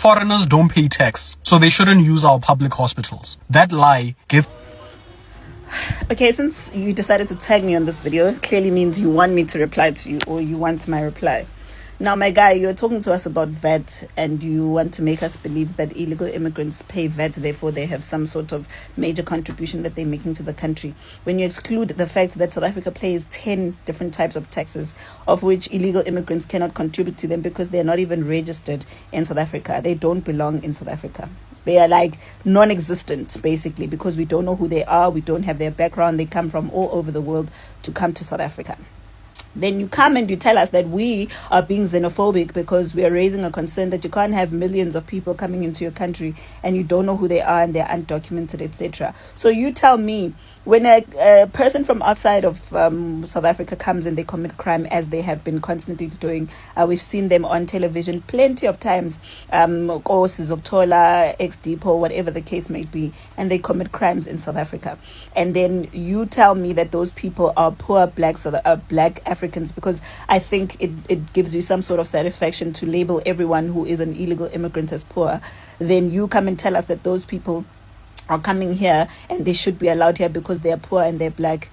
foreigners don't pay tax, so they shouldn't use our public hospitals. That lie gives... Okay, since you decided to tag me on this video, it clearly means you want me to reply to you, or you want my reply. Now, my guy, you're talking to us about VAT, and you want to make us believe that illegal immigrants pay VAT, therefore they have some sort of major contribution that they're making to the country. When you exclude the fact that South Africa pays 10 different types of taxes, of which illegal immigrants cannot contribute to them because they're not even registered in South Africa. They don't belong in South Africa. They are like non-existent, basically, because we don't know who they are. We don't have their background. They come from all over the world to come to South Africa. Then you come and you tell us that we are being xenophobic because we are raising a concern that you can't have millions of people coming into your country and you don't know who they are and they're undocumented, etc. So you tell me, when a person from outside of South Africa comes and they commit crime, as they have been constantly doing, we've seen them on television plenty of times, Zoktola, ex-Depot, whatever the case may be, and they commit crimes in South Africa. And then you tell me that those people are poor black Africans, because I think it gives you some sort of satisfaction to label everyone who is an illegal immigrant as poor. Then you come and tell us that those people are coming here and they should be allowed here because they're poor and they're black.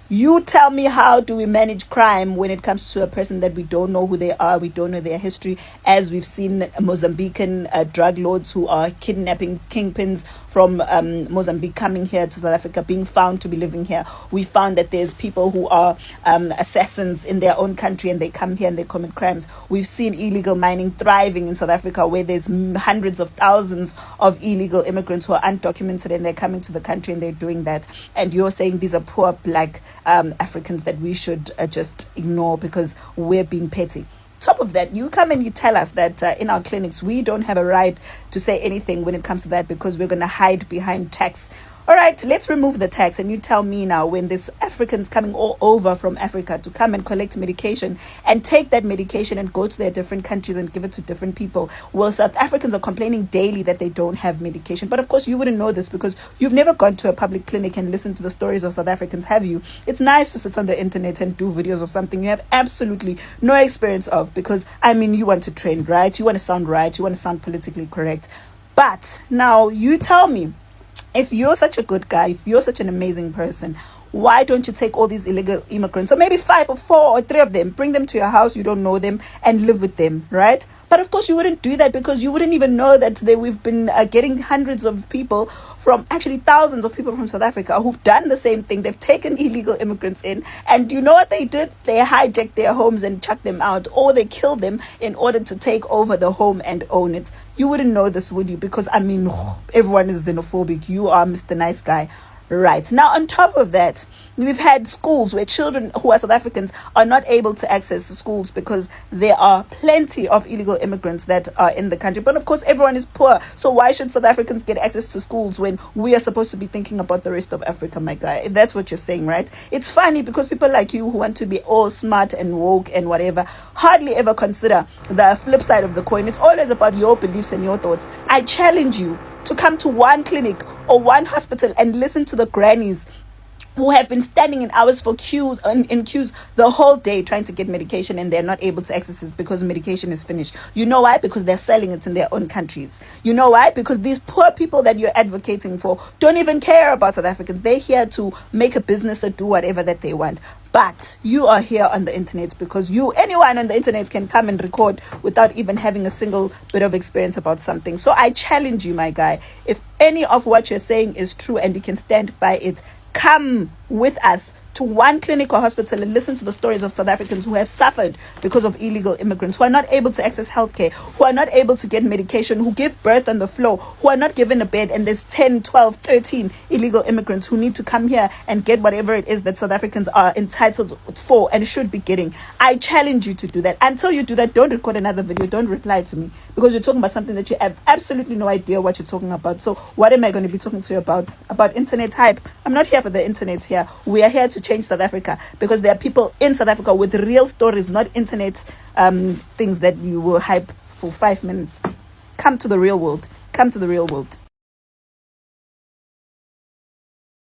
You tell me, how do we manage crime when it comes to a person that we don't know who they are, we don't know their history, as we've seen Mozambican drug lords who are kidnapping kingpins from Mozambique coming here to South Africa, being found to be living here. We found that there's people who are assassins in their own country and they come here and they commit crimes. We've seen illegal mining thriving in South Africa, where there's hundreds of thousands of illegal immigrants who are undocumented and they're coming to the country and they're doing that. And you're saying these are poor black Africans that we should just ignore because we're being petty. Top of that, you come and you tell us that in our clinics we don't have a right to say anything when it comes to that because we're going to hide behind tax. All right, let's remove the tax. And you tell me now, when there's Africans coming all over from Africa to come and collect medication and take that medication and go to their different countries and give it to different people, well, South Africans are complaining daily that they don't have medication. But of course, you wouldn't know this because you've never gone to a public clinic and listened to the stories of South Africans, have you? It's nice to sit on the internet and do videos of something you have absolutely no experience of, because, I mean, you want to trend, right? You want to sound right. You want to sound politically correct. But now you tell me, if you're such a good guy, if you're such an amazing person, why don't you take all these illegal immigrants, or maybe 5 or 4 or 3 of them, bring them to your house, you don't know them, and live with them, right? But of course you wouldn't do that because you wouldn't even know that we've been getting hundreds of people from, actually thousands of people from South Africa who've done the same thing. They've taken illegal immigrants in, and you know what they did? They hijacked their homes and chucked them out, or they killed them in order to take over the home and own it. You wouldn't know this, would you? Because, I mean, everyone is xenophobic. You are Mr. Nice Guy. Right. Now, on top of that, we've had schools where children who are South Africans are not able to access schools because there are plenty of illegal immigrants that are in the country. But of course, everyone is poor. So why should South Africans get access to schools when we are supposed to be thinking about the rest of Africa, my guy? That's what you're saying, right? It's funny because people like you who want to be all smart and woke and whatever hardly ever consider the flip side of the coin. It's always about your beliefs and your thoughts. I challenge you to come to one clinic or one hospital and listen to the grannies who have been standing in hours for queues in queues the whole day trying to get medication, and they're not able to access it because medication is finished. You know why? Because they're selling it in their own countries. You know why? Because these poor people that you're advocating for don't even care about South Africans. They're here to make a business or do whatever that they want. But you are here on the internet because anyone on the internet can come and record without even having a single bit of experience about something. So I challenge you, my guy, if any of what you're saying is true and you can stand by it, come with us to one clinic or hospital and listen to the stories of South Africans who have suffered because of illegal immigrants, who are not able to access healthcare, who are not able to get medication, who give birth on the floor, who are not given a bed, and there's 10, 12, 13 illegal immigrants who need to come here and get whatever it is that South Africans are entitled for and should be getting. I challenge you to do that. Until you do that, don't record another video, don't reply to me, because you're talking about something that you have absolutely no idea what you're talking about. So what am I going to be talking to you about? About internet hype? I'm not here for the internet here. We are here to change South Africa because there are people in South Africa with real stories, not internet things that you will hype for 5 minutes. Come to the real world. Come to the real world.